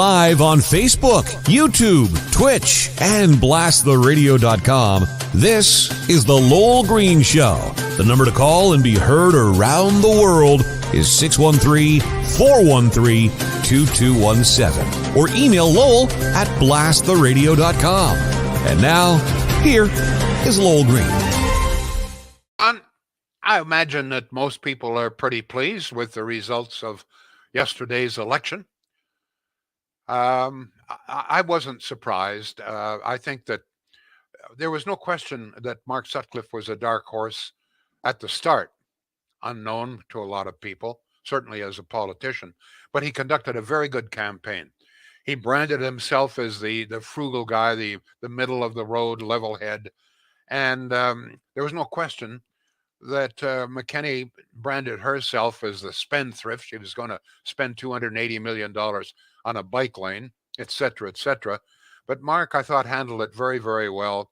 live on Facebook, YouTube, Twitch, and blasttheradio.com. This is The Lowell Green Show. The number to call and be heard around the world is 613-413-2217. Or email Lowell at blasttheradio.com. And now, here is Lowell Green. I imagine that most people are pretty pleased with the results of yesterday's election. I wasn't surprised. I think that there was no question that Mark Sutcliffe was a dark horse at the start, unknown to a lot of people, certainly as a politician, but he conducted a very good campaign. He branded himself as the frugal guy, the middle of the road, level head. And there was no question that McKinney branded herself as the spendthrift. She was going to spend $280 million on a bike lane, et cetera, et cetera. But Mark, I thought, handled it very, very well.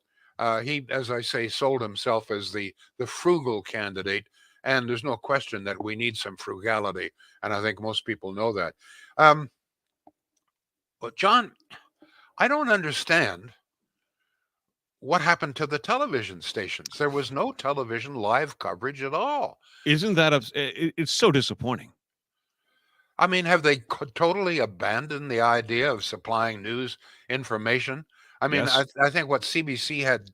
He, as I say, sold himself as the frugal candidate. And there's no question that we need some frugality. And I think most people know that. But John, I don't understand what happened to the television stations. There was no television live coverage at all. Isn't that it's so disappointing? I mean, have they totally abandoned the idea of supplying news information? I mean, yes. I think what CBC had,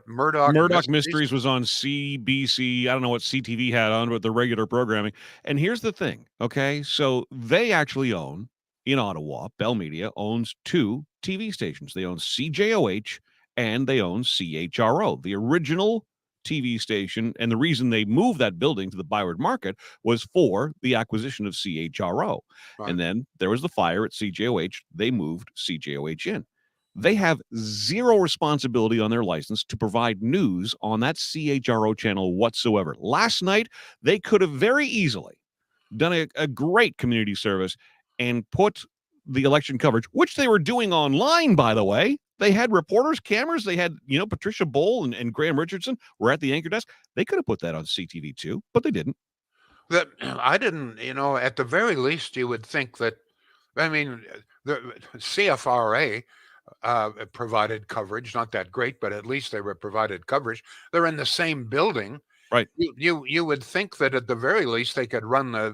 Murdoch Mysteries was on CBC. I don't know what CTV had on, but the regular programming. And here's the thing, okay? So they actually own, in Ottawa, Bell Media owns 2 TV stations. They own CJOH and they own CHRO, the original TV station. And the reason they moved that building to the Byward Market was for the acquisition of CHRO. Right. And then there was the fire at CJOH. They moved CJOH in. They have zero responsibility on their license to provide news on that CHRO channel whatsoever. Last night, they could have very easily done a great community service and put the election coverage, which they were doing online, by the way. They had reporters, cameras. They had, Patricia Bowl and Graham Richardson were at the anchor desk. They could have put that on CTV too, but they didn't. I didn't, at the very least, you would think that, the CFRA provided coverage, not that great, but at least they were provided coverage. They're in the same building. Right. You would think that at the very least they could run a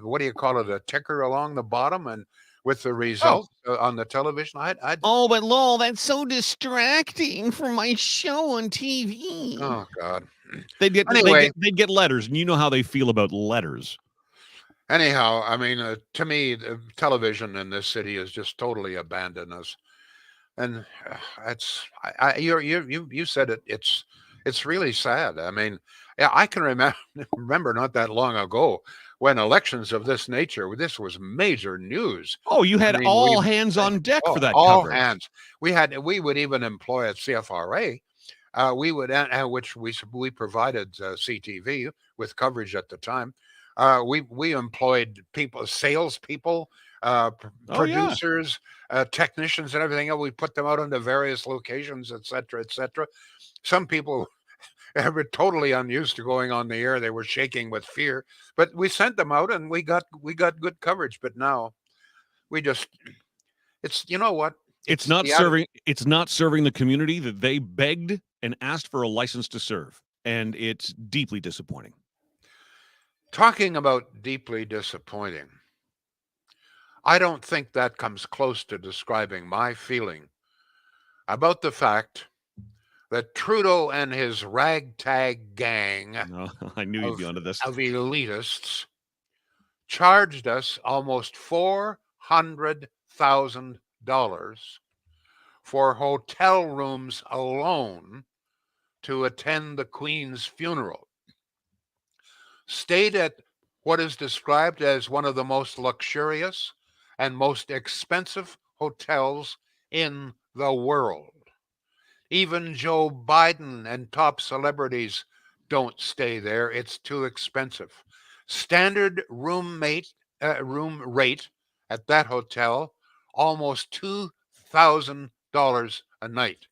ticker along the bottom and with the results on the television. But Lowell, that's so distracting from my show on TV. Oh God. They'd get letters, and you know how they feel about letters. Anyhow, to me, the television in this city has just totally abandoned us, and you said it. It's really sad. I can remember not that long ago when elections of this nature, this was major news. Oh, you had all hands on deck for that all coverage. Hands. We would even employ at CFRA, which we provided CTV with coverage at the time. We employed salespeople, producers, technicians, and everything else. We put them out into various locations, et cetera, et cetera. Some people were totally unused to going on the air. They were shaking with fear, but we sent them out and we got good coverage. But now it's not serving the community that they begged and asked for a license to serve. And it's deeply disappointing. Talking about deeply disappointing, I don't think that comes close to describing my feeling about the fact that Trudeau and his ragtag gang I knew you'd be onto this. Of elitists charged us almost $400,000 for hotel rooms alone to attend the Queen's funeral. Stayed at what is described as one of the most luxurious and most expensive hotels in the world. Even Joe Biden and top celebrities don't stay there. It's too expensive. Standard room rate at that hotel, almost $2,000 a night.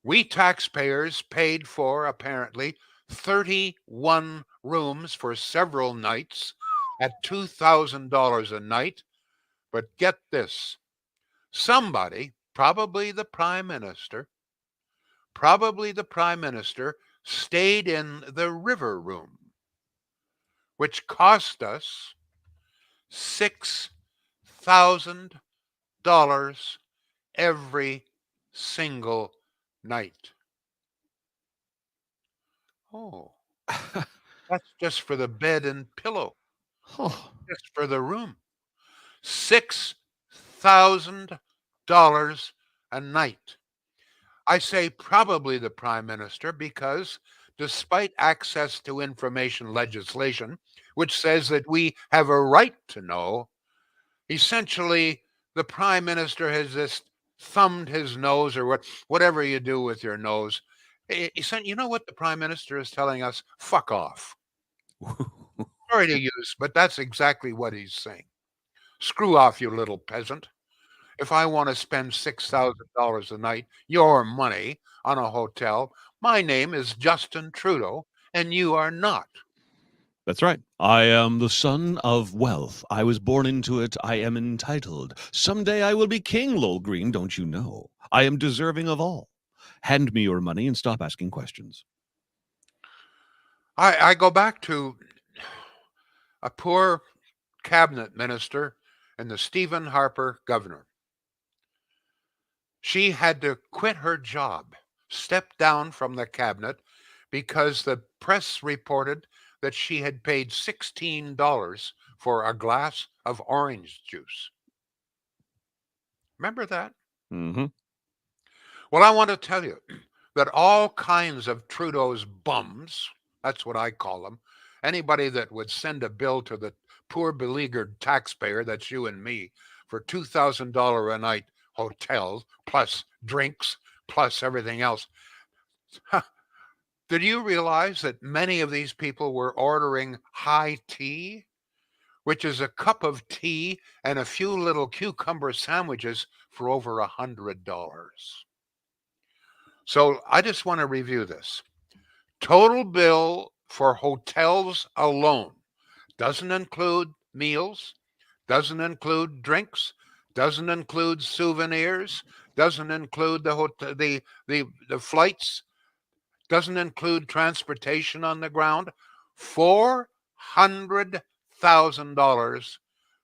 We taxpayers paid for, apparently, 31 rooms for several nights at $2,000 a night. But get this, Somebody, probably the prime minister, stayed in the river room, which cost us $6,000 every single night. Oh, that's just for the bed and pillow, just for the room. $6,000 a night. I say probably the prime minister because despite access to information legislation, which says that we have a right to know, essentially the prime minister has just thumbed his nose or whatever you do with your nose. You know what the prime minister is telling us? Fuck off. Sorry to use, but that's exactly what he's saying. Screw off, you little peasant. If I want to spend $6,000 a night, your money, on a hotel, my name is Justin Trudeau, and you are not. That's right. I am the son of wealth. I was born into it. I am entitled. Someday I will be king, Lowell Green, don't you know? I am deserving of all. Hand me your money and stop asking questions. I go back to a poor cabinet minister and the Stephen Harper governor. She had to quit her job, step down from the cabinet, because the press reported that she had paid $16 for a glass of orange juice. Remember that? Mm-hmm. Well, I want to tell you that all kinds of Trudeau's bums, that's what I call them, anybody that would send a bill to the poor beleaguered taxpayer, that's you and me, for $2,000 a night hotels, plus drinks, plus everything else. Did you realize that many of these people were ordering high tea, which is a cup of tea and a few little cucumber sandwiches for over $100? So I just want to review this. Total bill for hotels alone doesn't include meals, doesn't include drinks, doesn't include souvenirs, doesn't include the flights, doesn't include transportation on the ground. $400,000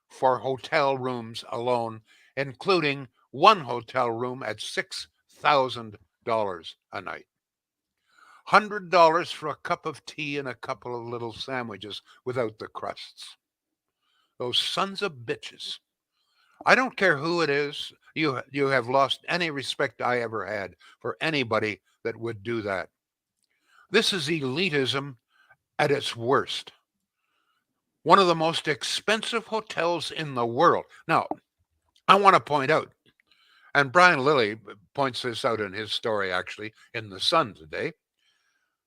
for hotel rooms alone, including one hotel room at $6,000 a night. $100 for a cup of tea and a couple of little sandwiches without the crusts. Those sons of bitches. I don't care who it is. You have lost any respect I ever had for anybody that would do that. This is elitism at its worst. One of the most expensive hotels in the world. Now, I want to point out, and Brian Lilly points this out in his story, actually, in The Sun today,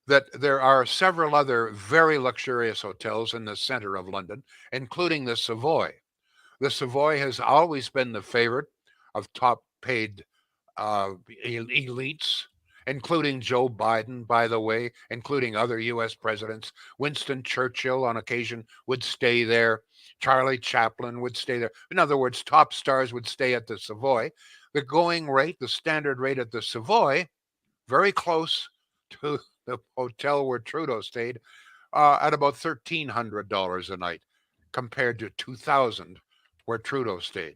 that there are several other very luxurious hotels in the center of London, including the Savoy. The Savoy has always been the favorite of top paid elites, including Joe Biden, by the way, including other U.S. presidents. Winston Churchill, on occasion, would stay there. Charlie Chaplin would stay there. In other words, top stars would stay at the Savoy. The going rate, the standard rate at the Savoy, very close to the hotel where Trudeau stayed, at about $1,300 a night, compared to $2,000 where Trudeau stayed.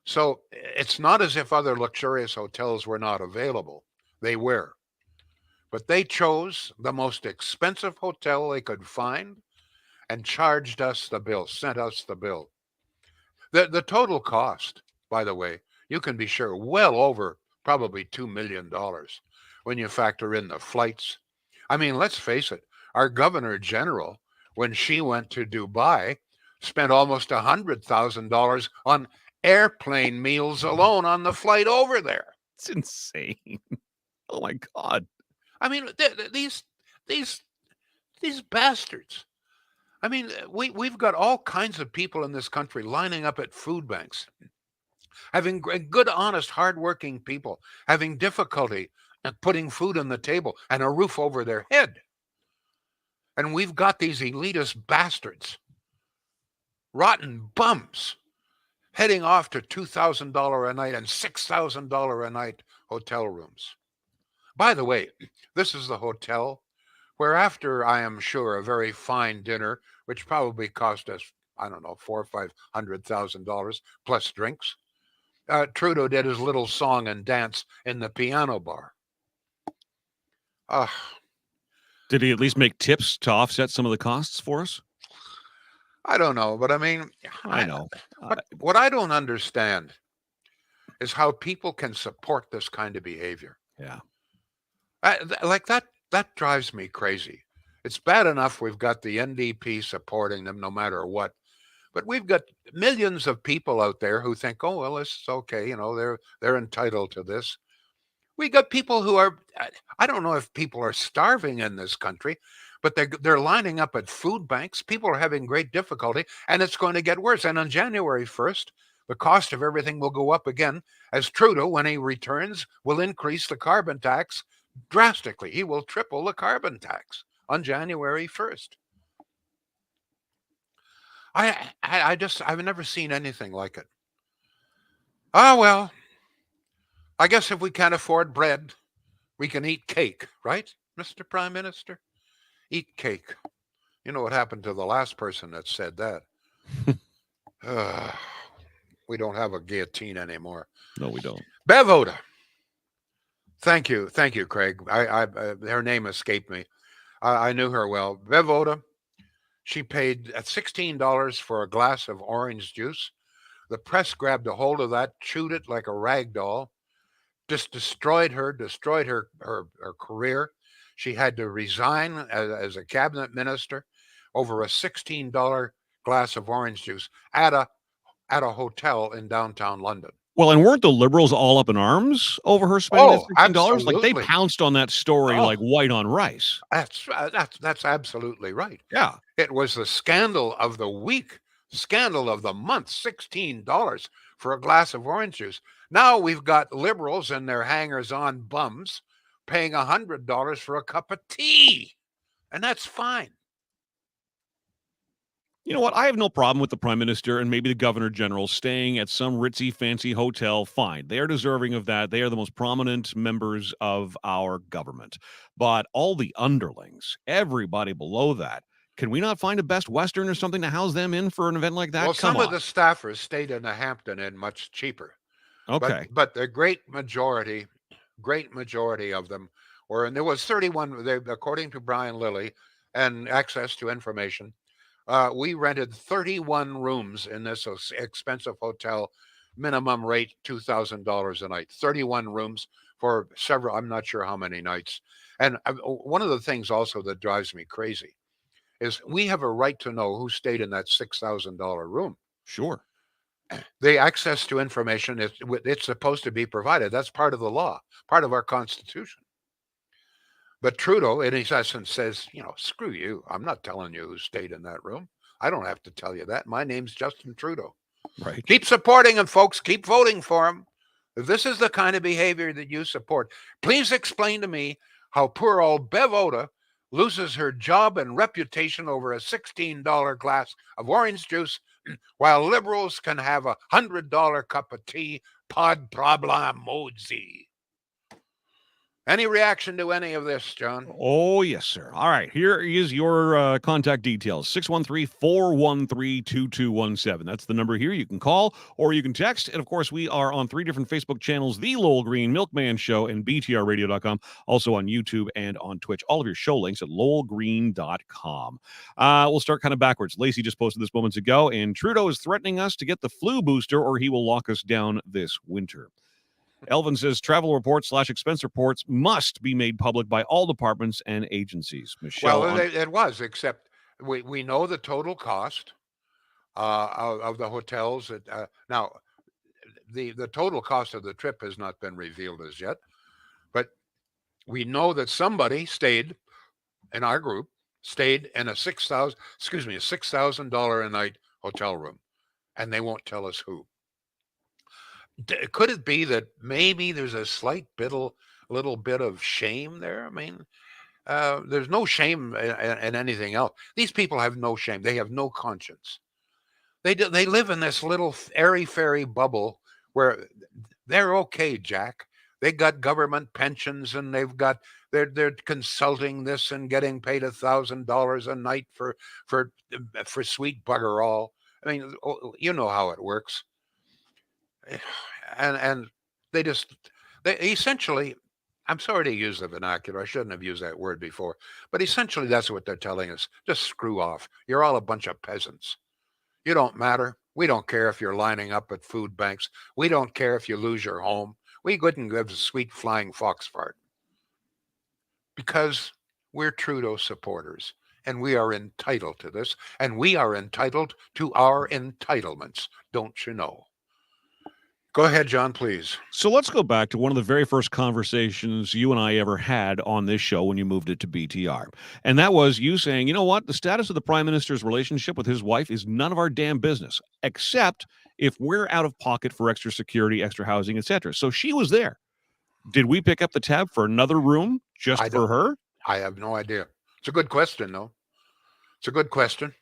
So it's not as if other luxurious hotels were not available. They were. But they chose the most expensive hotel they could find and charged us the bill, sent us the bill. The total cost, by the way, you can be sure, well over probably $2 million when you factor in the flights. I mean, let's face it, our Governor General, when she went to Dubai, spent almost $100,000 on airplane meals alone on the flight over there. It's insane. Oh my God. I mean, these bastards. I mean, we've got all kinds of people in this country lining up at food banks, having good, honest, hardworking people having difficulty at putting food on the table and a roof over their head. And we've got these elitist bastards, rotten bums, heading off to $2,000 a night and $6,000 a night hotel rooms. By the way, this is the hotel where, after, I am sure, a very fine dinner, which probably cost us, I don't know, $400,000 or $500,000 plus drinks, Trudeau did his little song and dance in the piano bar. Did he at least make tips to offset some of the costs for us? I don't know, but I mean, I know. What I don't understand is how people can support this kind of behavior. Yeah. Like that drives me crazy. It's bad enough we've got the NDP supporting them no matter what, but we've got millions of people out there who think, oh well, this is okay, they're entitled to this. We got people who are, I don't know if people are starving in this country, but they're lining up at food banks. People are having great difficulty, and it's going to get worse. And on January 1st, the cost of everything will go up again, as Trudeau, when he returns, will increase the carbon tax drastically. He will triple the carbon tax on January 1st. I've never seen anything like it. Well, I guess if we can't afford bread, we can eat cake, right, Mr. Prime Minister? Eat cake. You know what happened to the last person that said that? We don't have a guillotine anymore. No, we don't. Bev Oda. Thank you, Craig. Her name escaped me. I knew her well. Bev Oda. She paid $16 for a glass of orange juice. The press grabbed a hold of that, chewed it like a rag doll, just destroyed her career. She had to resign as a cabinet minister over a $16 glass of orange juice at a hotel in downtown London. Well, and weren't the Liberals all up in arms over her spending that $16? Absolutely. Like, they pounced on that story like white on rice. That's absolutely right. Yeah. It was the scandal of the week, scandal of the month, $16 for a glass of orange juice. Now we've got Liberals and their hangers-on bums paying $100 for a cup of tea, and that's fine. You know what? I have no problem with the Prime Minister and maybe the Governor General staying at some ritzy, fancy hotel. Fine. They are deserving of that. They are the most prominent members of our government. But all the underlings, everybody below that, can we not find a Best Western or something to house them in for an event like that? Well, some of the staffers stayed in a Hampton Inn much cheaper. Okay. But the great majority of them were, and there was 31, according to Brian Lilly and Access to Information, we rented 31 rooms in this expensive hotel, minimum rate $2,000 a night. 31 rooms for several, I'm not sure how many nights. And one of the things also that drives me crazy is we have a right to know who stayed in that $6,000 room. Sure. The access to information, it's supposed to be provided. That's part of the law, part of our Constitution. But Trudeau, in his essence, says, screw you. I'm not telling you who stayed in that room. I don't have to tell you that. My name's Justin Trudeau. Right. Keep supporting him, folks. Keep voting for him. If this is the kind of behavior that you support, please explain to me how poor old Bev Oda loses her job and reputation over a $16 glass of orange juice, while Liberals can have a $100 cup of tea. Pod problem mozi. Any reaction to any of this, John? Oh, yes, sir. All right. Here is your contact details. 613-413-2217. That's the number here. You can call or you can text. And, of course, we are on 3 different Facebook channels, The Lowell Green, Milkman Show, and BTRradio.com. Also on YouTube and on Twitch. All of your show links at lowellgreen.com. We'll start kind of backwards. Lacey just posted this moments ago, and Trudeau is threatening us to get the flu booster or he will lock us down this winter. Elvin says travel reports / expense reports must be made public by all departments and agencies. Michelle, well, it was, except we know the total cost of the hotels. Now, the total cost of the trip has not been revealed as yet, but we know that somebody stayed in our group, stayed in a $6,000 a night hotel room, and they won't tell us who. Could it be that maybe there's a slight little bit of shame there? I mean, there's no shame in anything else. These people have no shame. They have no conscience. They live in this little airy-fairy bubble where they're okay, Jack. They got government pensions and they're consulting this and getting paid $1,000 a night for sweet bugger all. I mean, you know how it works. And they essentially, I'm sorry to use the vernacular. I shouldn't have used that word before, but essentially that's what they're telling us. Just screw off. You're all a bunch of peasants. You don't matter. We don't care if you're lining up at food banks. We don't care if you lose your home. We couldn't give a sweet flying fox fart because we're Trudeau supporters and we are entitled to this and we are entitled to our entitlements. Don't you know? Go ahead, John, please. So let's go back to one of the very first conversations you and I ever had on this show when you moved it to BTR. And that was you saying, you know what? The status of the Prime Minister's relationship with his wife is none of our damn business, except if we're out of pocket for extra security, extra housing, etc. So she was there. Did we pick up the tab for another room just for her? I have no idea. It's a good question, though. It's a good question.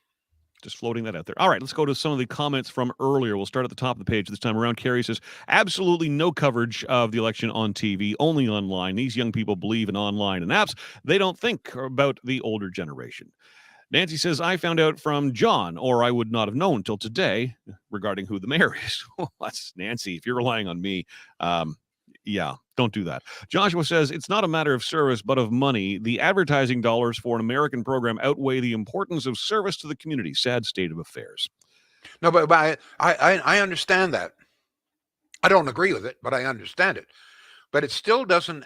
Just floating that out there. All right, let's go to some of the comments from earlier. We'll start at the top of the page this time around. Carrie says, absolutely no coverage of the election on TV, only online. These young people believe in online and apps. They don't think about the older generation. Nancy says, I found out from John, or I would not have known till today, regarding who the mayor is. Well, that's Nancy. If you're relying on me, yeah, don't do that. Joshua says, it's not a matter of service, but of money. The advertising dollars for an American program outweigh the importance of service to the community. Sad state of affairs. No, but I understand that. I don't agree with it, but I understand it. But it still doesn't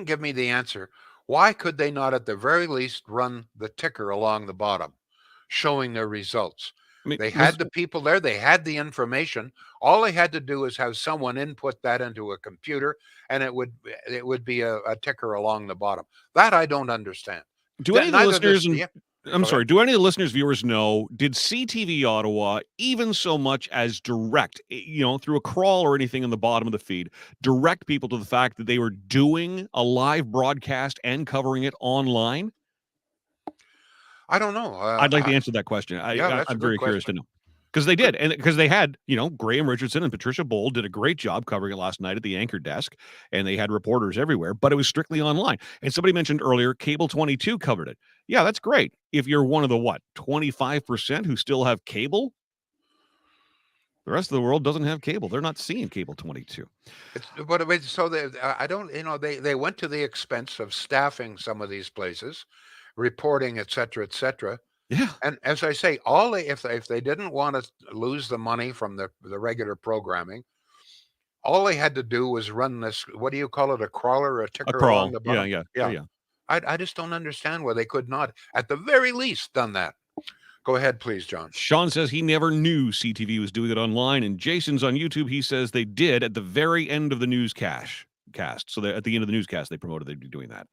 give me the answer. Why could they not at the very least run the ticker along the bottom, showing their results? I mean, they had the people there. They had the information. All they had to do is have someone input that into a computer, and it would be a ticker along the bottom. That I don't understand. Do any of the listeners? Do any of the listeners, viewers know? Did CTV Ottawa even so much as direct, through a crawl or anything in the bottom of the feed, direct people to the fact that they were doing a live broadcast and covering it online? I don't know. I'd like to answer that question. I'm very curious to know. Because they did, and because they had, Graham Richardson and Patricia Bowl did a great job covering it last night at the anchor desk, and they had reporters everywhere, but it was strictly online. And somebody mentioned earlier, Cable 22 covered it. Yeah, that's great. If you're one of the, 25% who still have cable? The rest of the world doesn't have cable. They're not seeing Cable 22. They went to the expense of staffing some of these places, reporting, et cetera, et cetera. Yeah. And as I say, if they didn't want to lose the money from the regular programming, all they had to do was run this, what do you call it, a crawler, a ticker along the bottom? Yeah. I just don't understand why they could not, at the very least, done that. Go ahead, please, John. Sean says he never knew CTV was doing it online, and Jason's on YouTube. He says they did at the very end of the newscast. So at the end of the newscast, they promoted they'd be doing that.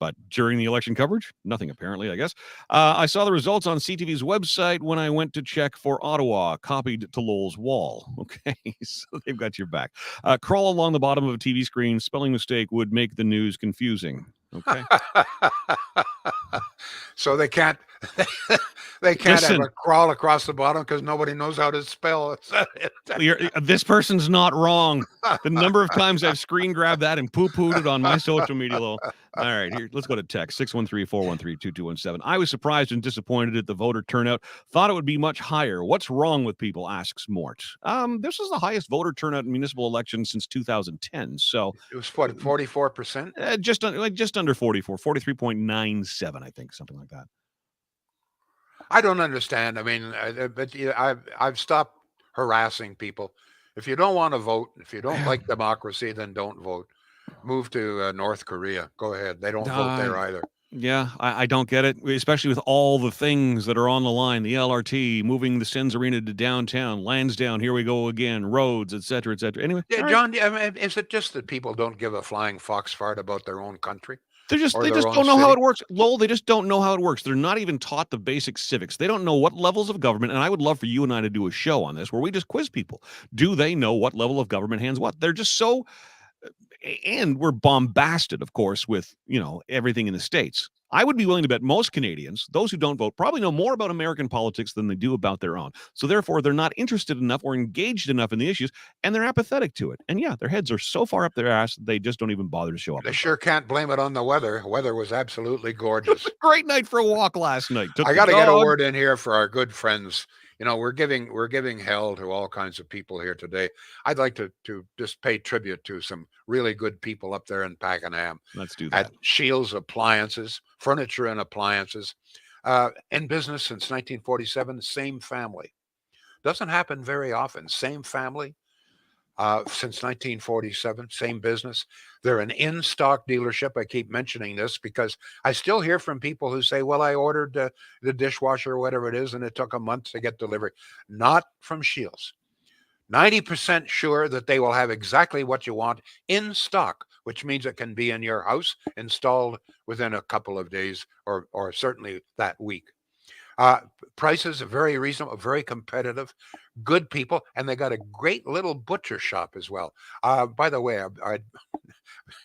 But during the election coverage, nothing apparently, I guess. I saw the results on CTV's website when I went to check for Ottawa, copied to Lowell's wall. Okay, so they've got your back. Crawl along the bottom of a TV screen. Spelling mistake would make the news confusing. Okay. So they can't have a crawl across the bottom because nobody knows how to spell. This person's not wrong. The number of times I've screen grabbed that and poo-pooed it on my social media. All right, here, let's go to text 613-413-2217. I was surprised and disappointed at the voter turnout. Thought it would be much higher. What's wrong with people? Asks Mort. This is the highest voter turnout in municipal elections since 2010. So it was 44%. Just under 44, 43.97, I think, something like that. I don't understand. I mean, but I've stopped harassing people. If you don't want to vote, if you don't like democracy, then don't vote. Move to North Korea. Go ahead. They don't vote there either. Yeah, I don't get it, especially with all the things that are on the line. The LRT, moving the Sens Arena to downtown, Lansdowne, here we go again, roads, et cetera, et cetera. Anyway. Yeah, John, I mean, is it just that people don't give a flying fox fart about their own country? They just don't know how it works. Lowell, they just don't know how it works. They're not even taught the basic civics. They don't know what levels of government, and I would love for you and I to do a show on this where we just quiz people. Do they know what level of government hands what? They're just so and we're bombasted, of course, with, everything in the States. I would be willing to bet most Canadians, those who don't vote, probably know more about American politics than they do about their own. So therefore, they're not interested enough or engaged enough in the issues, and they're apathetic to it. And yeah, their heads are so far up their ass, they just don't even bother to show up. They sure can't blame it on the weather. Weather was absolutely gorgeous. Great night for a walk last night. I got to get a word in here for our good friends. We're giving hell to all kinds of people here today. I'd like to just pay tribute to some really good people up there in Pakenham. Let's do that. At Shields Appliances, Furniture and Appliances, in business since 1947. Same family. Doesn't happen very often. Same family. Since 1947, same business. They're an in-stock dealership. I keep mentioning this because I still hear from people who say, well, I ordered the dishwasher or whatever it is, and it took a month to get delivery. Not from Shields. 90% sure that they will have exactly what you want in stock, which means it can be in your house, installed within a couple of days or certainly that week. Prices are very reasonable, very competitive, good people, and they got a great little butcher shop as well. By the way,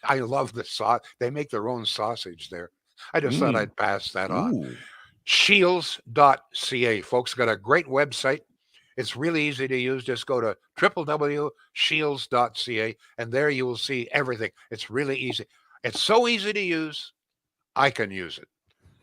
I love the sauce. They make their own sausage there. I just thought I'd pass that on. Shields.ca, folks, got a great website. It's really easy to use. Just go to www.shields.ca, and there you will see everything. It's really easy. It's so easy to use, I can use it.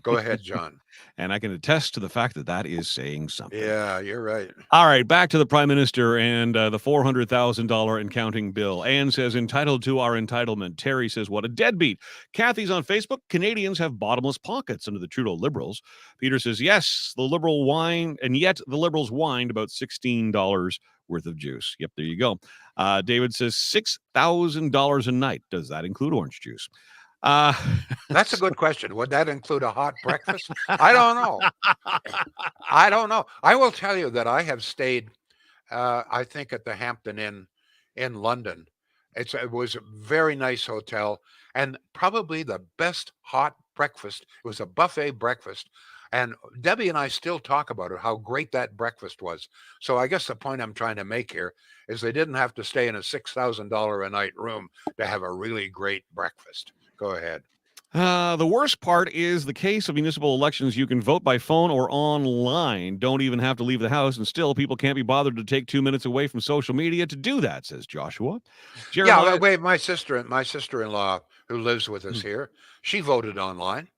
Go ahead, John. And I can attest to the fact that is saying something. Yeah, you're right. All right, back to the Prime Minister and the $400,000 and counting bill. Anne says, entitled to our entitlement. Terry says, what a deadbeat. Kathy's on Facebook. Canadians have bottomless pockets under the Trudeau Liberals. Peter says, yes, the Liberal whine, and yet the Liberals whined about $16 worth of juice. Yep, there you go. David says, $6,000 a night. Does that include orange juice? That's a good question. Would that include a hot breakfast? I don't know. I will tell you that I have stayed, I think, at the Hampton Inn in London. It was a very nice hotel and probably the best hot breakfast. It was a buffet breakfast. And Debbie and I still talk about it, how great that breakfast was. So I guess the point I'm trying to make here is they didn't have to stay in a $6,000 a night room to have a really great breakfast. Go ahead. The worst part is the case of municipal elections. You can vote by phone or online. Don't even have to leave the house, and still people can't be bothered to take 2 minutes away from social media to do that, says Joshua. Jeremiah, yeah, wait, my sister-in-law who lives with us here, she voted online.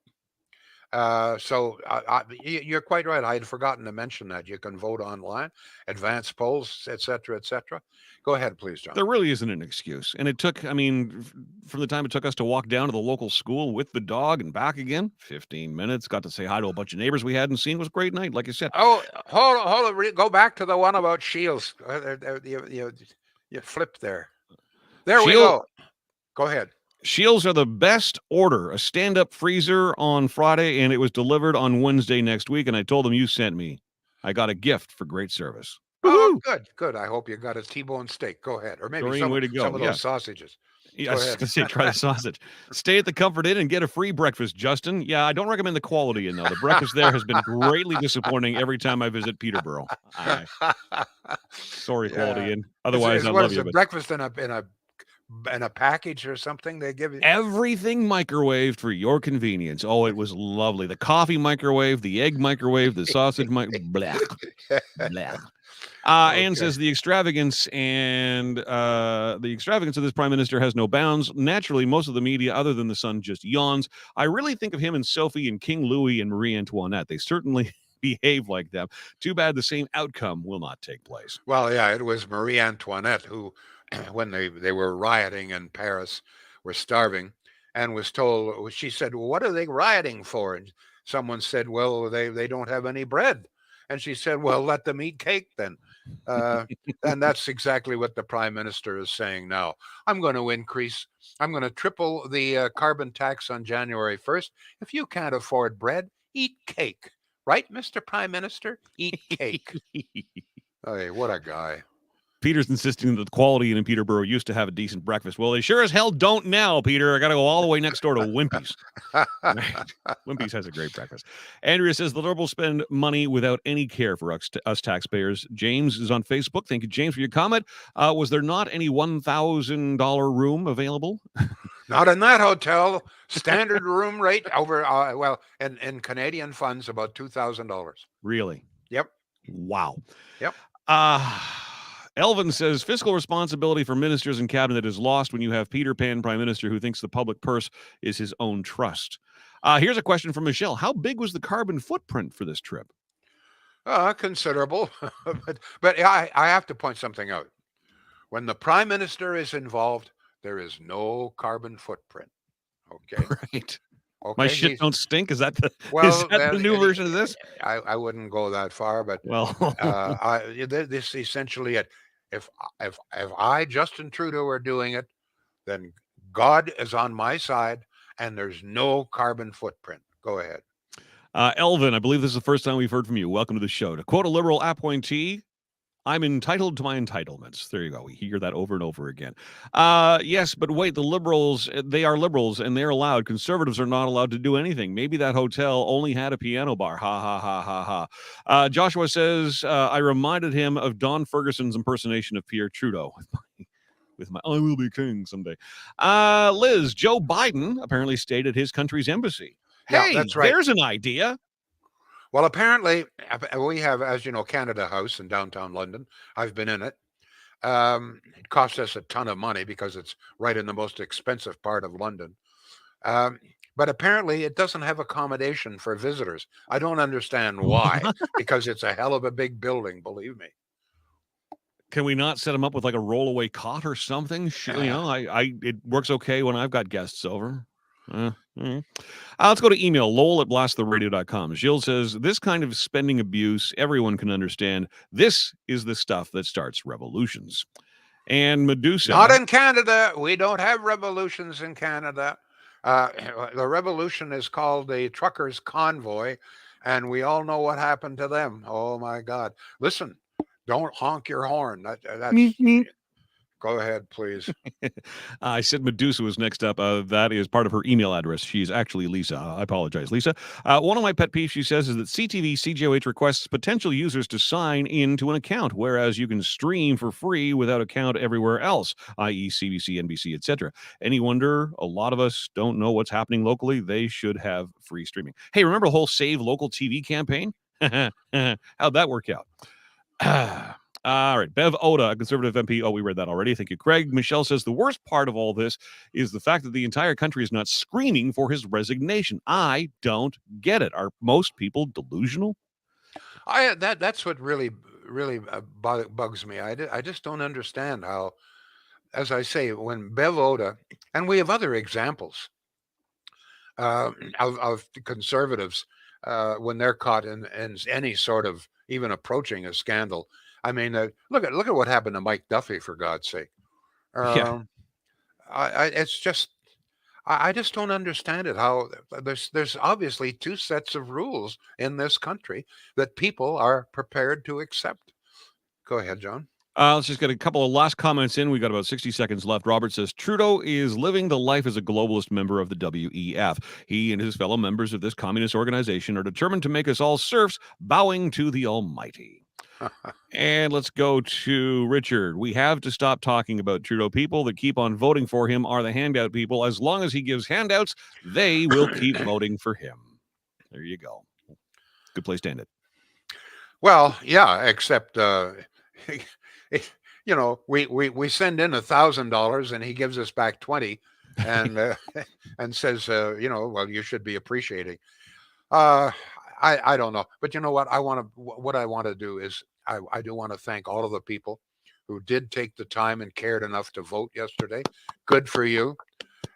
So you're quite right. I had forgotten to mention that you can vote online, advance polls, et cetera, et cetera. Go ahead, please, John. There really isn't an excuse. And it took, from the time it took us to walk down to the local school with the dog and back again, 15 minutes, got to say hi to a bunch of neighbors we hadn't seen. It was a great night, like I said. Oh, hold on. Go back to the one about Shields. You flipped there. There we go. Go ahead. Shields are the best order, a stand-up freezer on Friday, and it was delivered on Wednesday next week, and I told them you sent me. I got a gift for great service. Oh, good. I hope you got a T-bone steak. Go ahead. Or maybe some of those sausages. Yeah, I was going to say, try the sausage. Stay at the Comfort Inn and get a free breakfast, Justin. Yeah, I don't recommend the quality in, though. The breakfast there has been greatly disappointing every time I visit Peterborough. Sorry, quality in. Otherwise, I love you. Breakfast in a package or something they give you? Everything microwaved for your convenience. Oh, it was lovely. The coffee microwave, the egg microwave, the sausage microwave. Blah. Blah. Anne says the extravagance of this prime minister has no bounds. Naturally, most of the media, other than the Sun, just yawns. I really think of him and Sophie and King Louis and Marie Antoinette. They certainly behave like them. Too bad the same outcome will not take place. Well, yeah, it was Marie Antoinette who, when they were rioting in Paris, were starving, and was told, she said, well, what are they rioting for? And someone said, well, they don't have any bread. And she said, well, let them eat cake then. And that's exactly what the prime minister is saying now. I'm going to triple the carbon tax on January 1st. If you can't afford bread, eat cake. Right, Mr. Prime Minister? Eat cake. Hey, what a guy. Peter's insisting that the Quality Inn in Peterborough used to have a decent breakfast. Well, they sure as hell don't now, Peter. I got to go all the way next door to Wimpy's. Wimpy's has a great breakfast. Andrea says the Liberals spend money without any care for us taxpayers. James is on Facebook. Thank you, James, for your comment. Was there not any $1,000 room available? Not in that hotel. Standard room rate over, in Canadian funds, about $2,000. Really? Yep. Wow. Yep. Elvin says fiscal responsibility for ministers and cabinet is lost when you have Peter Pan Prime Minister who thinks the public purse is his own trust. Here's a question from Michelle. How big was the carbon footprint for this trip? Considerable. but I have to point something out. When the Prime Minister is involved, there is no carbon footprint. Okay. Right. Okay. My shit don't stink. Is that the the new version of this? I wouldn't go that far, but this essentially it. If I, Justin Trudeau, are doing it, then God is on my side, and there's no carbon footprint. Go ahead. Elvin, I believe this is the first time we've heard from you. Welcome to the show. To quote a Liberal appointee, I'm entitled to my entitlements. There you go. We hear that over and over again. Yes, but wait, the Liberals, they are Liberals, and they're allowed. Conservatives are not allowed to do anything. Maybe that hotel only had a piano bar. Ha, ha, ha, ha, ha. Joshua says, I reminded him of Don Ferguson's impersonation of Pierre Trudeau with my I will be king someday. Liz, Joe Biden apparently stayed at his country's embassy. Hey, yeah, that's right. There's an idea. Well, apparently, we have, as you know, Canada House in downtown London. I've been in it. It costs us a ton of money because it's right in the most expensive part of London. But apparently, it doesn't have accommodation for visitors. I don't understand why, because it's a hell of a big building, believe me. Can we not set them up with like a rollaway cot or something? You know, it works okay when I've got guests over. Let's go to email, lowell@blasttheradio.com. Gilles says, this kind of spending abuse, everyone can understand. This is the stuff that starts revolutions. And Medusa. Not in Canada. We don't have revolutions in Canada. The revolution is called the Truckers' Convoy, and we all know what happened to them. Oh, my God. Listen, don't honk your horn. That's... Go ahead, please. I said Medusa was next up. That is part of her email address. She's actually Lisa. I apologize, Lisa. One of my pet peeves, she says, is that CTV CJOH requests potential users to sign into an account, whereas you can stream for free without account everywhere else, i.e. CBC, NBC, etc. Any wonder a lot of us don't know what's happening locally? They should have free streaming. Hey, remember the whole Save Local TV campaign? How'd that work out? All right. Bev Oda, a Conservative MP. Oh, we read that already. Thank you, Craig. Michelle says the worst part of all this is the fact that the entire country is not screaming for his resignation. I don't get it. Are most people delusional? That's what really bugs me. I just don't understand how, as I say, when Bev Oda, and we have other examples of Conservatives when they're caught in any sort of even approaching a scandal. I mean, look at what happened to Mike Duffy, for God's sake. It's just, I just don't understand it. How there's obviously two sets of rules in this country that people are prepared to accept. Go ahead, John. Let's just get a couple of last comments in. We got about 60 seconds left. Robert says, Trudeau is living the life as a globalist member of the WEF. He and his fellow members of this communist organization are determined to make us all serfs, bowing to the Almighty. And let's go to Richard. We have to stop talking about Trudeau. People that keep on voting for him are the handout people. As long as he gives handouts, they will keep voting for him. There you go. Good place to end it. Well, yeah, except, we send in $1,000 and he gives us back 20 and and says, well, you should be appreciating. I don't know, but you know what? What I want to do is I do want to thank all of the people who did take the time and cared enough to vote yesterday. Good for you.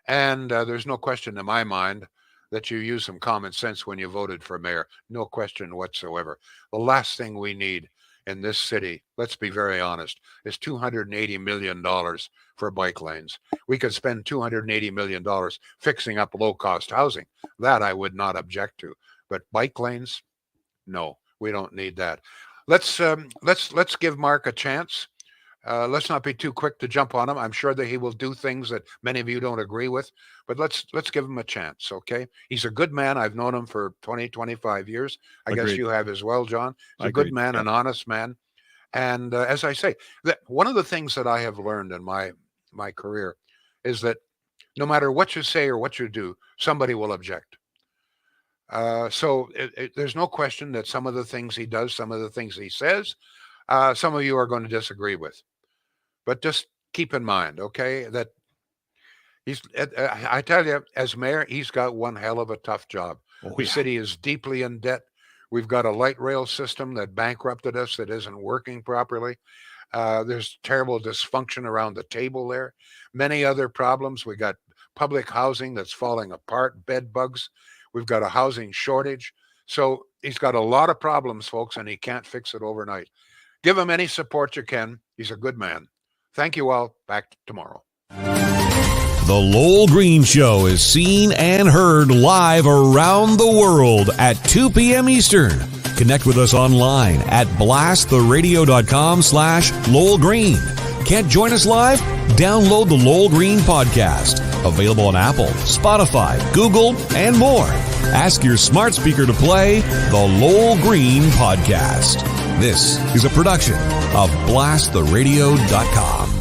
And there's no question in my mind that you used some common sense when you voted for mayor. No question whatsoever. The last thing we need in this city, let's be very honest, is $280 million for bike lanes. We could spend $280 million fixing up low-cost housing. That I would not object to. But bike lanes, no, we don't need that. Let's give Mark a chance. Let's not be too quick to jump on him. I'm sure that he will do things that many of you don't agree with, but let's give him a chance, okay? He's a good man. I've known him for 20, 25 years. I guess you have as well, John. He's a good man, an honest man. And as I say, one of the things that I have learned in my career is that no matter what you say or what you do, somebody will object. So there's no question that some of the things he does, some of the things he says, some of you are going to disagree with. But just keep in mind, okay, that I tell you, as mayor, he's got one hell of a tough job. The city is deeply in debt. We've got a light rail system that bankrupted us, that isn't working properly. There's terrible dysfunction around the table there. Many other problems. We got public housing that's falling apart, bed bugs. We've got a housing shortage. So he's got a lot of problems, folks, and he can't fix it overnight. Give him any support you can. He's a good man. Thank you all. Back tomorrow. The Lowell Green Show is seen and heard live around the world at 2 p.m. Eastern. Connect with us online at blasttheradio.com/Lowell Green. Can't join us live? Download the Lowell Green podcast. Available on Apple, Spotify, Google, and more. Ask your smart speaker to play the Lowell Green podcast. This is a production of blasttheradio.com.